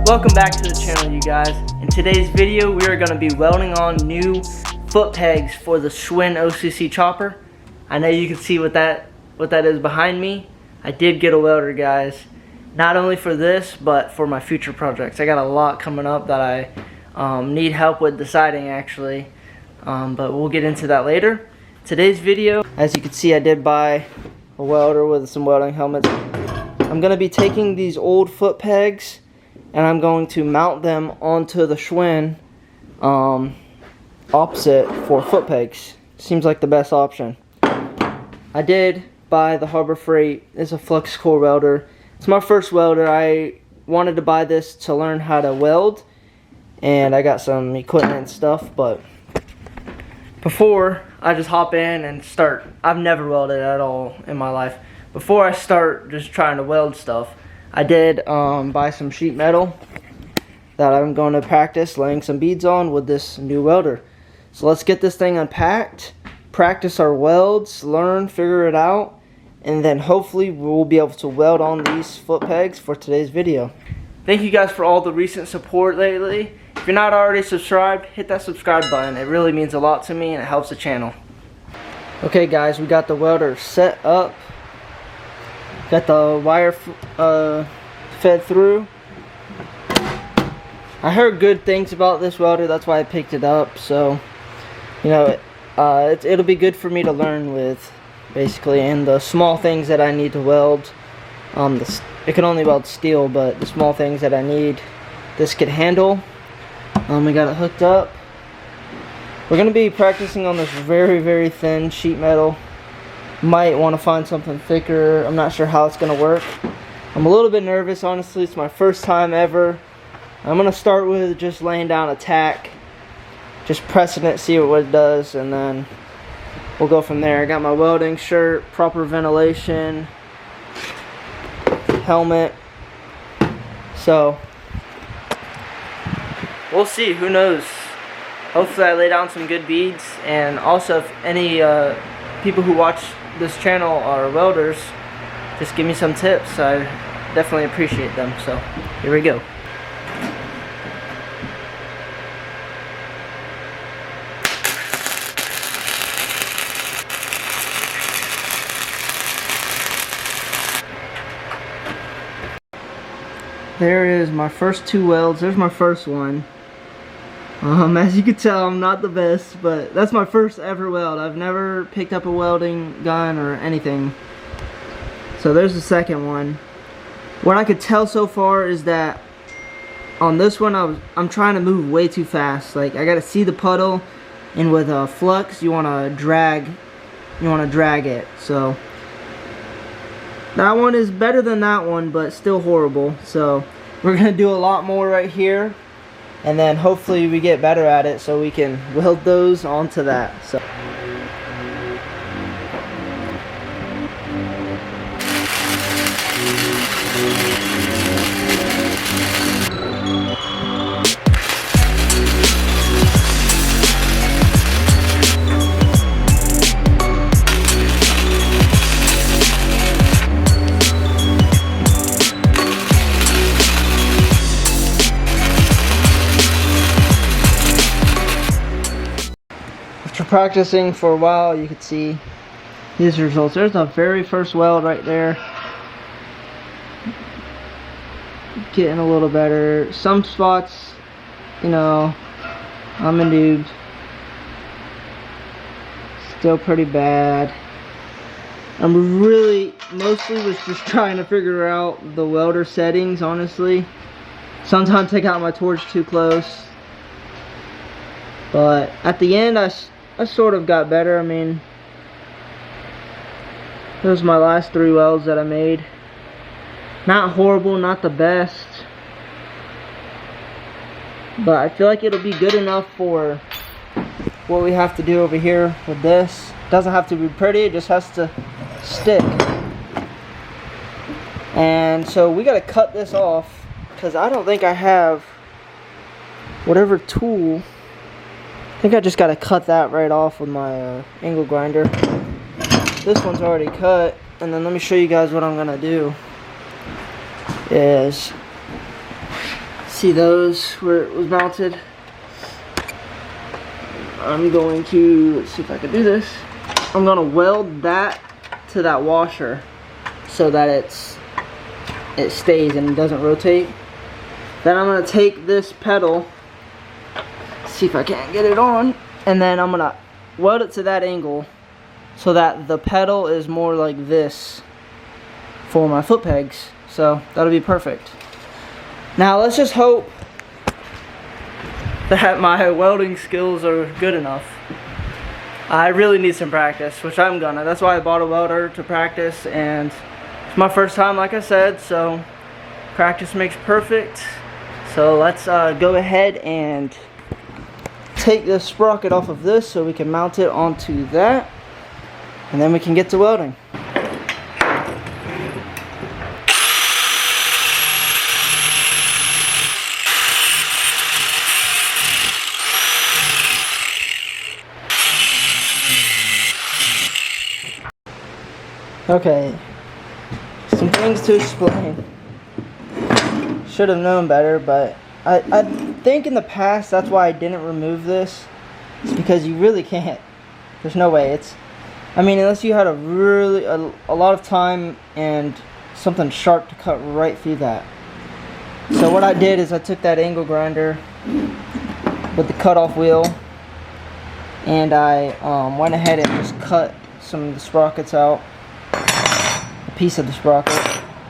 Welcome back to the channel, you guys. In today's video, we are going to be welding on new foot pegs for the Schwinn OCC chopper. I know you can see what that is behind me. I did get a welder, guys. Not only for this, but for my future projects. I got a lot coming up that I need help with deciding, actually. But we'll get into that later. Today's video, as you can see, I did buy a welder with some welding helmets. I'm going to be taking these old foot pegs and I'm going to mount them onto the Schwinn opposite for foot pegs. Seems like the best option. I did buy the Harbor Freight. It's a flux core welder. It's my first welder. I wanted to buy this to learn how to weld, and I got some equipment and stuff, but before I just hop in and start, I've never welded at all in my life. Before I start just trying to weld stuff, I did buy some sheet metal that I'm going to practice laying some beads on with this new welder. So let's get this thing unpacked, practice our welds, learn, figure it out, and then hopefully we'll be able to weld on these foot pegs for today's video. Thank you guys for all the recent support lately. If you're not already subscribed, hit that subscribe button. It really means a lot to me and it helps the channel. Okay guys, we got the welder set up. Got the wire fed through. I heard good things about this welder, that's why I picked it up. So, you know, it'll be good for me to learn with, basically, and the small things that I need to weld. It can only weld steel, but the small things that I need, this could handle. We got it hooked up. We're going to be practicing on this very, very thin sheet metal. Might want to find something thicker. I'm not sure how it's going to work. I'm a little bit nervous, honestly. It's my first time ever. I'm going to start with just laying down a tack. Just pressing it, see what it does, and then we'll go from there. I got my welding shirt, proper ventilation, helmet. So, we'll see. Who knows? Hopefully I lay down some good beads. And also, if any people who watch this channel are welders, just give me some tips. I definitely appreciate them. So here we go. There is my first two welds. There's my first one. As you can tell, I'm not the best, but that's my first ever weld. I've never picked up a welding gun or anything. So there's the second one. What I could tell so far is that on this one, I'm trying to move way too fast. Like, I gotta see the puddle, and with a flux, you wanna drag it. So that one is better than that one, but still horrible. So we're gonna do a lot more right here. And then hopefully we get better at it so we can weld those onto that. So practicing for a while, you can see these results. There's the very first weld right there. Getting a little better. Some spots, you know, I'm a noob. Still pretty bad. I'm really, mostly was just trying to figure out the welder settings, honestly. Sometimes I got my torch too close. But at the end, I sort of got better. I mean, those are my last three welds that I made. Not horrible, not the best, but I feel like it'll be good enough for what we have to do over here with this. It doesn't have to be pretty, it just has to stick. And so we gotta cut this off, because I don't think I have whatever tool. I think I just gotta cut that right off with my angle grinder. This one's already cut, and then let me show you guys what I'm gonna do. Is See those where it was mounted? I'm going to, let's see if I can do this. I'm gonna weld that to that washer so that it stays and doesn't rotate. Then I'm gonna take this pedal, see if I can't get it on, and then I'm gonna weld it to that angle so that the pedal is more like this for my foot pegs. So that'll be perfect. Now let's just hope that my welding skills are good enough. I really need some practice, which I'm gonna. That's why I bought a welder, to practice, and it's my first time, like I said, so practice makes perfect. So let's go ahead and take this sprocket off of this so we can mount it onto that, and then we can get to welding. Okay, some things to explain. Should have known better, but I think in the past that's why I didn't remove this. It's because you really can't. There's no way. I mean, unless you had a lot of time and something sharp to cut right through that. So what I did is I took that angle grinder with the cutoff wheel, and I went ahead and just cut some of the sprockets out. Piece of the sprocket,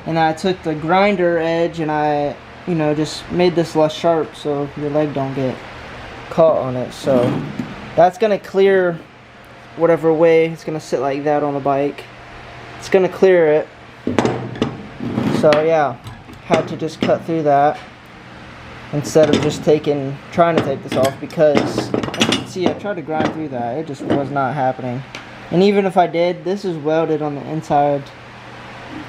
and I took the grinder edge and I just made this less sharp so your leg don't get caught on it. So that's gonna clear whatever way. It's gonna sit like that on the bike. It's gonna clear it. So yeah, had to just cut through that instead of just trying to take this off, because as you can see, I tried to grind through that. It just was not happening. And even if I did, this is welded on the inside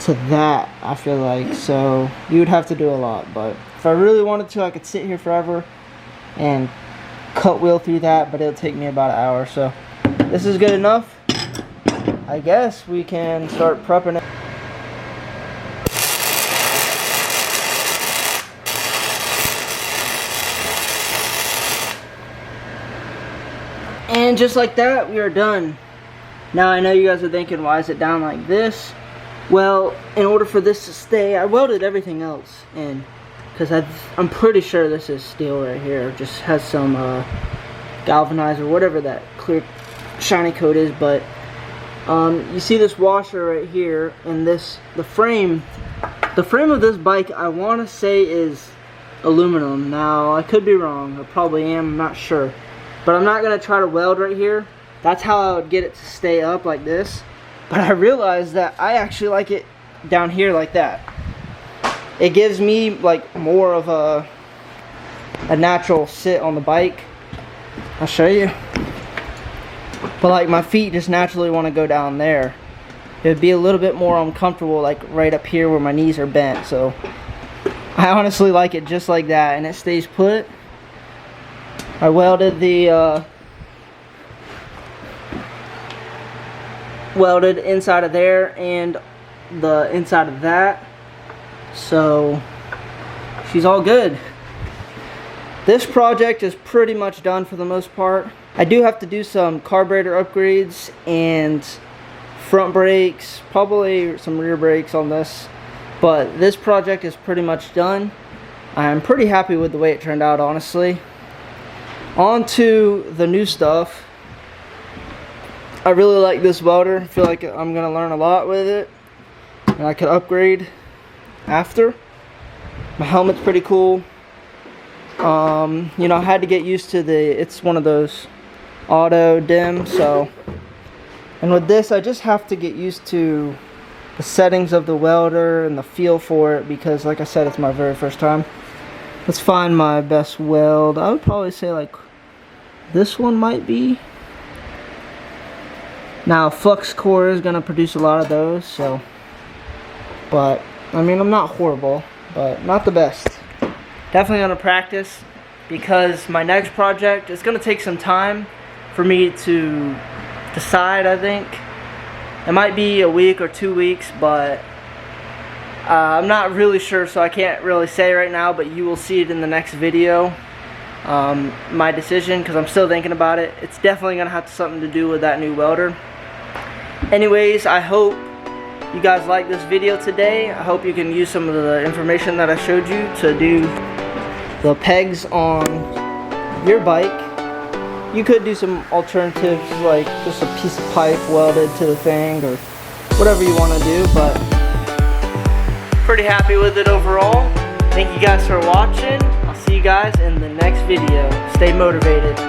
to that, I feel like, so you would have to do a lot. But if I really wanted to, I could sit here forever and cut wheel through that, but it'll take me about an hour. So this is good enough. I guess we can start prepping it. And just like that, we are done. Now I know you guys are thinking, why is it down like this? Well, in order for this to stay, I welded everything else in, because I'm pretty sure this is steel right here. It just has some galvanized or whatever that clear shiny coat is. But you see this washer right here, and the frame of this bike, I want to say is aluminum. Now I could be wrong. I probably am. I'm not sure, but I'm not gonna try to weld right here. That's how I would get it to stay up like this. But I realized that I actually like it down here like that. It gives me like more of a natural sit on the bike. I'll show you. But like my feet just naturally want to go down there. It would be a little bit more uncomfortable like right up here where my knees are bent. So I honestly like it just like that, and it stays put. I welded the welded inside of there and the inside of that, so she's all good. This project is pretty much done for the most part. I do have to do some carburetor upgrades and front brakes, probably some rear brakes on this, but this project is pretty much done. I'm pretty happy with the way it turned out, honestly. On to the new stuff. I really like this welder. I feel like I'm going to learn a lot with it, and I could upgrade after. My helmet's pretty cool. I had to get used to it's one of those auto dim, so, and with this I just have to get used to the settings of the welder and the feel for it, because like I said, it's my very first time. Let's find my best weld. I would probably say like this one might be. Now, flux core is going to produce a lot of those, so, but, I mean, I'm not horrible, but not the best. Definitely going to practice, because my next project is going to take some time for me to decide, I think. It might be a week or 2 weeks, but I'm not really sure, so I can't really say right now, but you will see it in the next video. My decision, because I'm still thinking about it. It's definitely going to have something to do with that new welder. Anyways, I hope you guys like this video today. I hope you can use some of the information that I showed you to do the pegs on your bike. You could do some alternatives, like just a piece of pipe welded to the thing, or whatever you want to do, but pretty happy with it overall. Thank you guys for watching. I'll see you guys in the next video. Stay motivated.